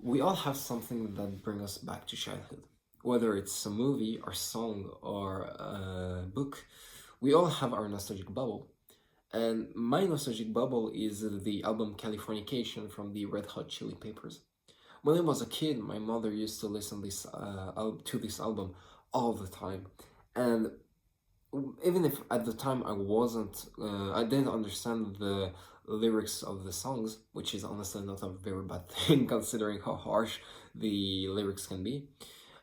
We all have something that brings us back to childhood. Whether it's a movie or song or a book, we all have our nostalgic bubble. And my nostalgic bubble is the album Californication from the Red Hot Chili Peppers. When I was a kid, my mother used to listen to this album all the time. And even if at the time I didn't understand the lyrics of the songs, which is honestly not a very bad thing considering how harsh the lyrics can be.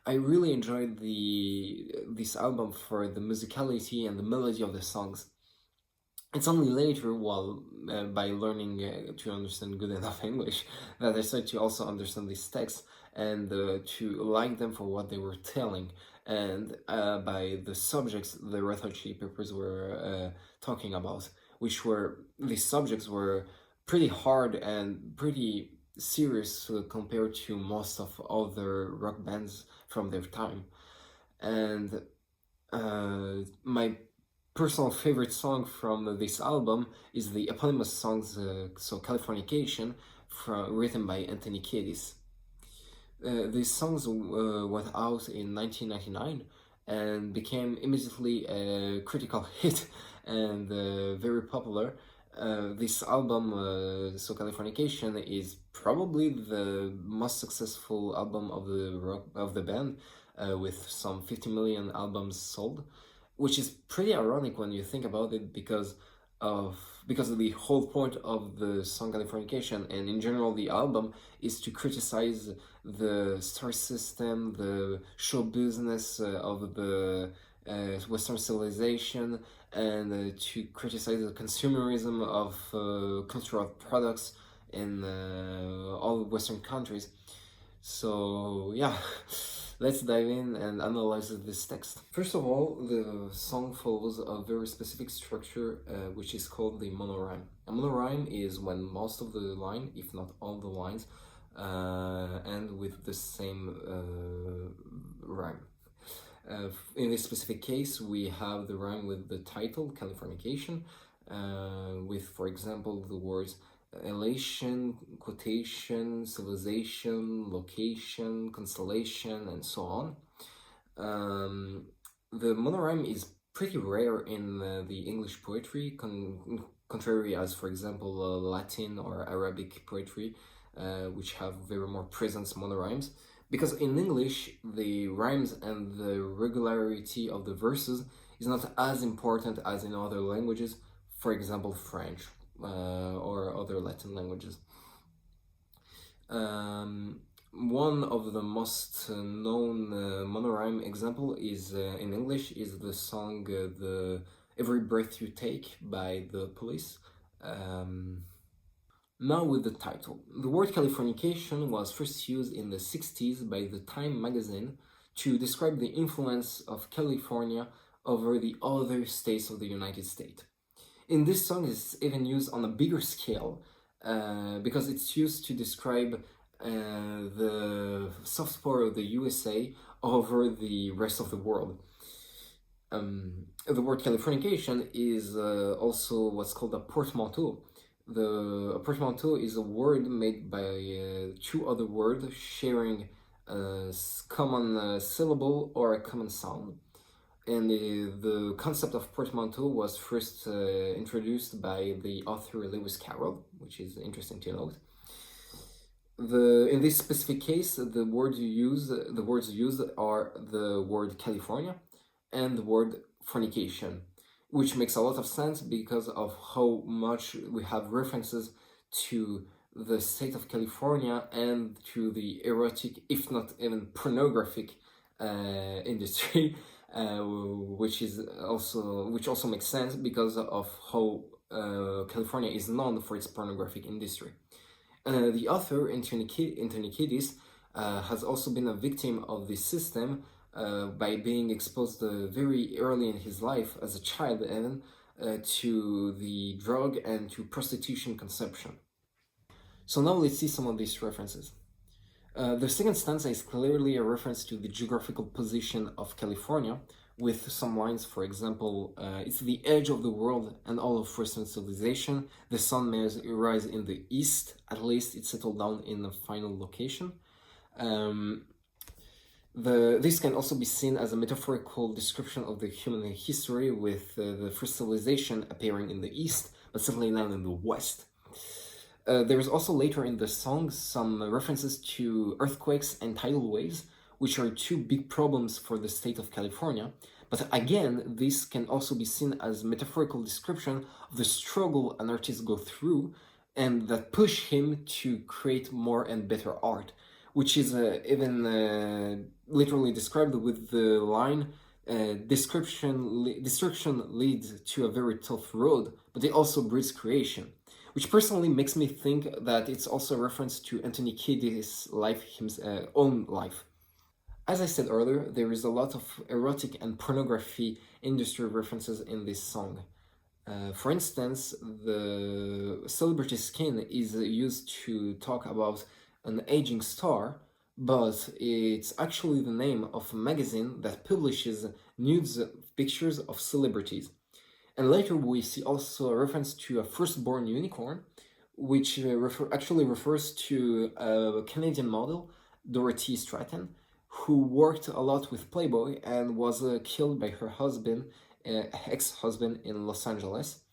I really enjoyed this album for the musicality and the melody of the songs. It's only later, while by learning to understand good enough English, that I started to also understand these texts and to like them for what they were telling, and by the subjects the Red Hot Chili Peppers were talking about, which were these subjects were pretty hard and pretty serious compared to most of other rock bands from their time, and my personal favorite song from this album is the eponymous song, so Californication, written by Anthony Kiedis. These songs went out in 1999 and became immediately a critical hit and very popular. This album, so Californication, is probably the most successful album of the band, with some 50 million albums sold, which is pretty ironic when you think about it, of the whole point of the song Californication and in general the album is to criticize the star system, the show business of the Western civilization, and to criticize the consumerism of cultural products in all Western countries. So yeah, let's dive in and analyze this text. First of all, the song follows a very specific structure, which is called the monorhyme. A monorhyme is when most of the line, if not all the lines, end with the same rhyme. In this specific case, we have the rhyme with the title, Californication, with, for example, the words elation, quotation, civilization, location, constellation, and so on. The monorhyme is pretty rare in the English poetry, contrary as, for example, Latin or Arabic poetry, which have very more present monorhymes. Because in English, the rhymes and the regularity of the verses is not as important as in other languages, for example, French or other Latin languages. One of the most known monorhyme example is in English is the song "The Every Breath You Take" by the Police. Now with the title. The word Californication was first used in the 60s by the Time magazine to describe the influence of California over the other states of the United States. In this song, it's even used on a bigger scale because it's used to describe the soft power of the USA over the rest of the world. The word Californication is also what's called a portmanteau. A portmanteau is a word made by two other words sharing a common syllable or a common sound. And the concept of portmanteau was first introduced by the author Lewis Carroll, which is interesting to note. In this specific case, the words used are the word California and the word fornication, which makes a lot of sense because of how much we have references to the state of California and to the erotic, if not even pornographic industry, which also makes sense because of how California is known for its pornographic industry. The author, Anthony Kiedis, has also been a victim of this system by being exposed very early in his life, as a child even, to the drug and to prostitution consumption. So now let's see some of these references. The second stanza is clearly a reference to the geographical position of California, with some lines, for example, it's the edge of the world and all of Western civilization. The sun may rise in the east, at least it settled down in the final location. Um, this can also be seen as a metaphorical description of the human history, with the first civilization appearing in the east, but settling down in the west. There's also later in the song some references to earthquakes and tidal waves, which are two big problems for the state of California. But again, this can also be seen as metaphorical description of the struggle an artist go through and that push him to create more and better art, which is even literally described with the line destruction leads to a very tough road, but it also breeds creation, which personally makes me think that it's also a reference to Anthony Kiedis' life, his own life. As I said earlier, there is a lot of erotic and pornography industry references in this song. For instance, the celebrity skin is used to talk about an aging star, but it's actually the name of a magazine that publishes nudes pictures of celebrities. And later we see also a reference to a firstborn unicorn, which actually refers to a Canadian model, Dorothy Stratton, who worked a lot with Playboy and was killed by her husband, ex-husband in Los Angeles.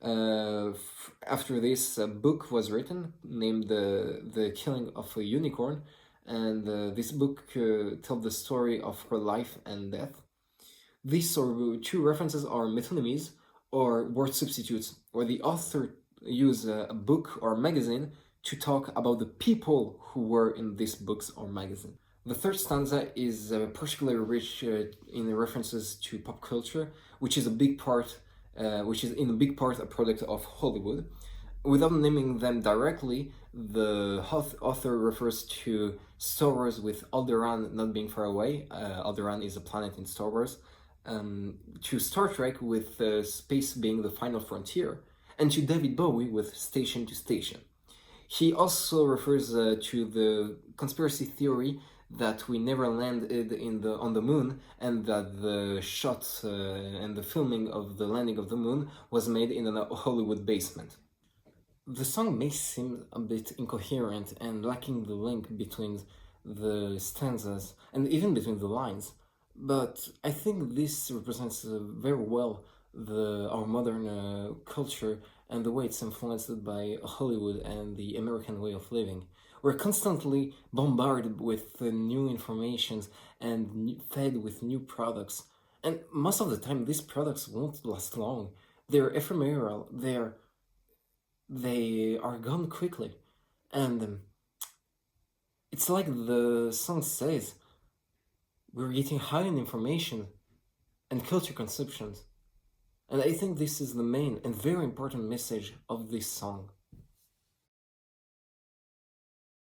After this, a book was written named The Killing of a Unicorn, and this book tells the story of her life and death. These two references are metonymies, or word substitutes, where the author used a book or magazine to talk about the people who were in these books or magazine. The third stanza is particularly rich in references to pop culture, which is in a big part a product of Hollywood. Without naming them directly, the author refers to Star Wars with Alderaan not being far away. Alderaan is a planet in Star Wars. To Star Trek with space being the final frontier, and to David Bowie with Station to Station. He also refers to the conspiracy theory that we never landed on the moon, and that the shot and the filming of the landing of the moon was made in a Hollywood basement. The song may seem a bit incoherent and lacking the link between the stanzas and even between the lines, but I think this represents very well our modern culture and the way it's influenced by Hollywood and the American way of living. We're constantly bombarded with new informations and fed with new products, and most of the time these products won't last long. They're ephemeral, they are gone quickly, and it's like the song says, we're getting high in information and culture consumptions. And I think this is the main and very important message of this song.